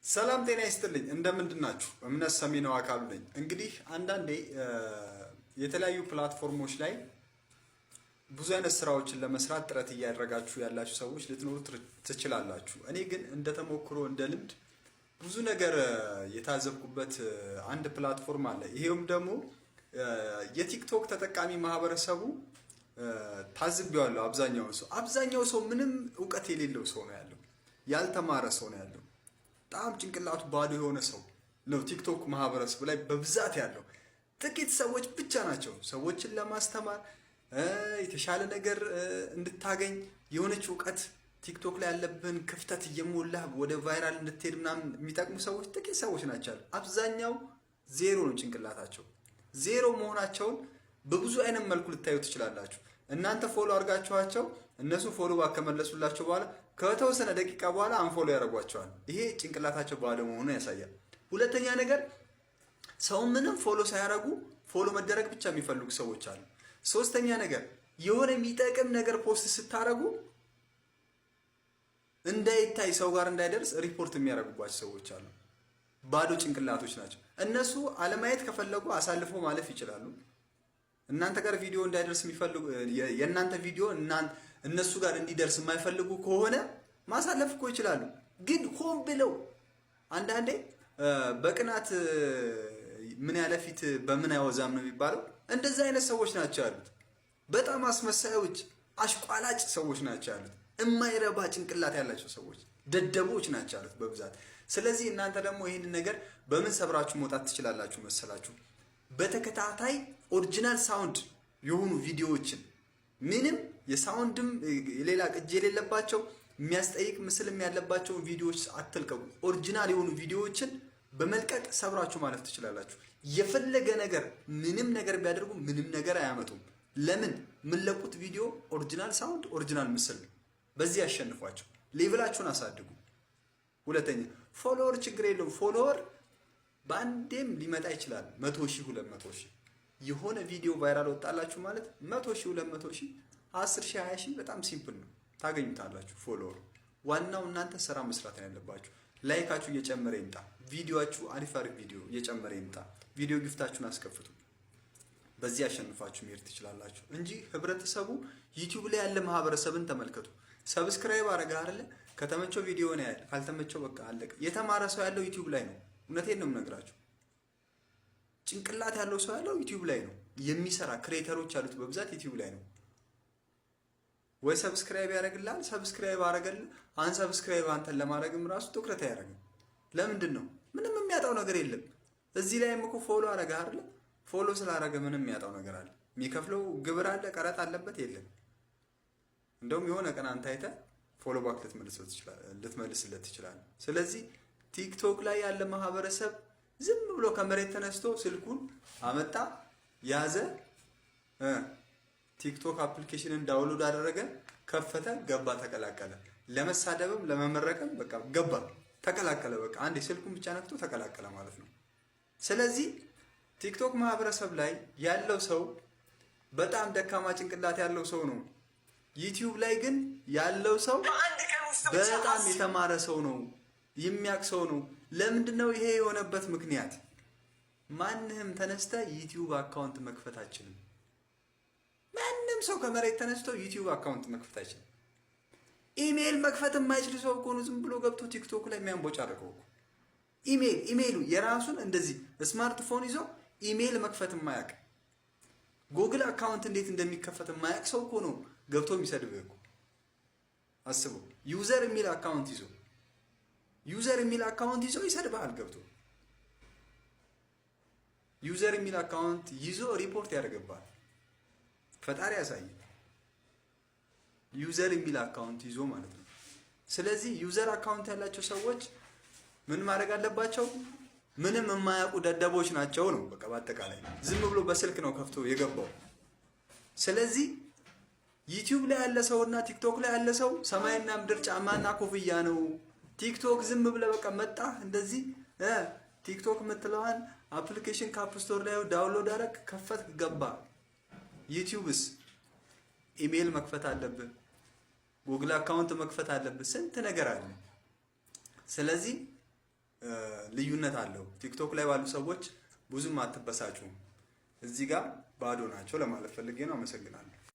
ሰላም ጤና ይስጥልኝ እንደምንድናችሁ እምነት ሰሚነው አካሉ ነኝ። እንግዲህ አንዳንዴ የተለያዩ ፕላትፎርሞች ላይ ብዙ አይነት ስራዎችን ለመስራት ጥረት እያደረጋችሁ ያላችሁ ሰዎች ልትኖሩ ትችላላችሁ። እኔ ግን እንደተሞክሮ እንደ ልምድ ብዙ ነገር የታዘብኩበት አንድ ፕላትፎርም አለ። ይሄውም ደግሞ የቲክቶክ ተጠቃሚ ማህበረሰቡ ታዝቤዋለሁ። አብዛኛው ሰው ምንም እውቀት የሌለው ሰው ነው ያለው፣ ያልተማረ ሰው ነው ያለው። በጣም ጭንቅላቱ ባዶ የሆነ ሰው ነው ቲክቶክ ማህበረሰብ ላይ በብዛት ያለው። ጥቂት ሰዎች ብቻ ናቸው ሰዎችን ለማስተማር የተሻለ ነገር እንድታገኝ የሆነች እውቀት ቲክቶክ ላይ ያለብን ክፍተት እየሞላህ ወደ ቫይራል እንድትሄድ ምናምን የሚጠቅሙ ሰዎች ጥቂት ሰዎች ናቸው። አብዛኛው ዜሮ ነው ጭንቅላታቸው። ዜሮ መሆናቸውን በብዙ አይነት መልኩ ልታዩ ትችላላችሁ። እናንተ ፎሎ አድርጋችኋቸው እነሱ ፎሎ ባክ ከመለሱላቸው በኋላ ከተወሰነ ደቂቃ በኋላ አንፎሎ ያደርጓቸዋል። ይሄ ጭንቅላታቸው ባዶ መሆኑን ያሳያል። ሁለተኛ ነገር ሰው ምንም ፎሎ ሳያደርጉ ፎሎ መደረግ ብቻ የሚፈልጉ ሰዎች አሉ። ሶስተኛ ነገር የሆነ የሚጠቅም ነገር ፖስት ስታደርጉ እንዳይታይ ሰው ጋር እንዳይደርስ ሪፖርት የሚያደርጉባቸው ሰዎች አሉ። ባዶ ጭንቅላቶች ናቸው። እነሱ አለማየት ከፈለጉ አሳልፈው ማለፍ ይችላሉ። እናንተ ጋር ቪዲዮ እንዳይደርስ የሚፈልጉ የእናንተ ቪዲዮ እነሱ ጋር እንዲደርስ የማይፈልጉ ከሆነ ማሳለፍ እኮ ይችላሉ። ግን ሆን ብለው አንዳንዴ በቅናት ምን ያለ ፊት በምን አይወዛም ነው የሚባለው። እንደዚህ አይነት ሰዎች ናቸው ያሉት። በጣም አስመሳዮች፣ አሽቋላጭ ሰዎች ናቸው ያሉት። የማይረባ ጭንቅላት ያላቸው ሰዎች፣ ደደቦች ናቸው ያሉት በብዛት። ስለዚህ እናንተ ደግሞ ይህንን ነገር በምን ሰብራችሁ መውጣት ትችላላችሁ መሰላችሁ? በተከታታይ ኦሪጂናል ሳውንድ የሆኑ ቪዲዮዎችን ምንም የሳውንድም ሌላ ቅጅ የሌለባቸው የሚያስጠይቅ ምስልም ያለባቸው ቪዲዮዎች አትልቀቁ። ኦሪጂናል የሆኑ ቪዲዮዎችን በመልቀቅ ሰብራችሁ ማለፍ ትችላላችሁ። የፈለገ ነገር ምንም ነገር ቢያደርጉ ምንም ነገር አያመጡም። ለምን? የምንለቁት ቪዲዮ ኦሪጂናል ሳውንድ፣ ኦሪጂናል ምስል። በዚህ ያሸንፏቸው። ሌቭላችሁን አሳድጉ። ሁለተኛ ፎሎወር ችግር የለውም። ፎሎወር በአንዴም ሊመጣ ይችላል። 100,000 200,000 የሆነ ቪዲዮ ቫይራል ወጣላችሁ ማለት 100,000 200,000 10,000 20,000 በጣም ሲምፕል ነው፣ ታገኙታላችሁ ፎሎወር። ዋናው እናንተ ስራ መስራት ነው ያለባችሁ። ላይካችሁ እየጨመረ ይምጣ። ቪዲዮአችሁ አሪፍ ቪዲዮ እየጨመረ ይምጣ። ቪዲዮ ጊፍታችሁን አስከፍቱ። በዚህ አሸንፋችሁ መሄድ ትችላላችሁ እንጂ ህብረተሰቡ ዩቲዩብ ላይ ያለ ማህበረሰብን ተመልከቱ። ሰብስክራይብ አረጋ አይደለ? ከተመቸው ቪዲዮ ነው ያለ፣ ካልተመቸው በቃ አለቀ። የተማረ ሰው ያለው ዩቲዩብ ላይ ነው። እውነቴን ነው የምነግራችሁ። ጭንቅላት ያለው ሰው ያለው ዩቲዩብ ላይ ነው የሚሰራ። ክሬተሮች ያሉት በብዛት ዩቲዩብ ላይ ነው። ወይ ሰብስክራይብ ያደርግልሃል፣ ሰብስክራይብ አረጋል። አንሰብስክራይብ አንተን ለማድረግም ራሱ ትኩረት አያደርግም። ለምንድን ነው? ምንም የሚያጣው ነገር የለም። እዚህ ላይም እኮ ፎሎ አረጋ አይደለ? ፎሎ ስላረገ ምንም የሚያጣው ነገር አለ? የሚከፍለው ግብር አለ? ቀረጥ አለበት? የለም። እንደውም የሆነ ቀን አንተ አይተህ ፎሎ ባክ ልትመልስለት ትችላለህ። ስለዚህ ቲክቶክ ላይ ያለ ማህበረሰብ ዝም ብሎ ከመሬት ተነስቶ ስልኩን አመጣ፣ ያዘ፣ ቲክቶክ አፕሊኬሽንን ዳውንሎድ አደረገ፣ ከፈተ፣ ገባ፣ ተቀላቀለ። ለመሳደብም ለመመረቅም በቃ ገባ፣ ተቀላቀለ። በቃ አንዴ ስልኩን ብቻ ነክቶ ተቀላቀለ ማለት ነው። ስለዚህ ቲክቶክ ማህበረሰብ ላይ ያለው ሰው በጣም ደካማ ጭንቅላት ያለው ሰው ነው። ዩቲዩብ ላይ ግን ያለው ሰው በጣም የተማረ ሰው ነው፣ የሚያውቅ ሰው ነው። ለምንድነው ይሄ የሆነበት ምክንያት? ማንንም ተነስተ ዩቲዩብ አካውንት መክፈት አይችልም። ማንም ሰው ከመሬት ተነስቶ ዩቲዩብ አካውንት መክፈት አይችልም። ኢሜል መክፈት የማይችል ሰው እኮ ነው ዝም ብሎ ገብቶ ቲክቶክ ላይ የሚያንቦጫርቀው እኮ። ኢሜሉ የራሱን እንደዚህ ስማርትፎን ይዞ ኢሜል መክፈት የማያውቅ፣ ጉግል አካውንት እንዴት እንደሚከፈት የማያውቅ ሰው እኮ ነው ገብቶ የሚሰድብህ እኮ። አስቡ። ዩዘር የሚል አካውንት ይዞ ይሰድብሃል ገብቶ። ዩዘር የሚል አካውንት ይዞ ሪፖርት ያደርግብሃል። ፈጣሪ ያሳይ። ዩዘር የሚል አካውንት ይዞ ማለት ነው። ስለዚህ ዩዘር አካውንት ያላቸው ሰዎች ምን ማድረግ አለባቸው? ምንም የማያውቁ ደደቦች ናቸው ነው በቃ። በአጠቃላይ ዝም ብሎ በስልክ ነው ከፍቶ የገባው። ስለዚህ ዩቲዩብ ላይ ያለ ሰውና ቲክቶክ ላይ ያለ ሰው ሰማይና ምድር ጫማና ኮፍያ ነው። ቲክቶክ ዝም ብለህ በቃ መጣ እንደዚህ ቲክቶክ የምትለዋን አፕሊኬሽን ከአፕ ስቶር ላይ ዳውንሎድ አደረግ፣ ከፈት፣ ገባ። ዩቲዩብስ ኢሜል መክፈት አለብህ፣ ጉግል አካውንት መክፈት አለብህ፣ ስንት ነገር አለ። ስለዚህ ልዩነት አለው። ቲክቶክ ላይ ባሉ ሰዎች ብዙም አትበሳጩ፣ እዚህ ጋር ባዶ ናቸው ለማለት ፈልጌ ነው። አመሰግናለሁ።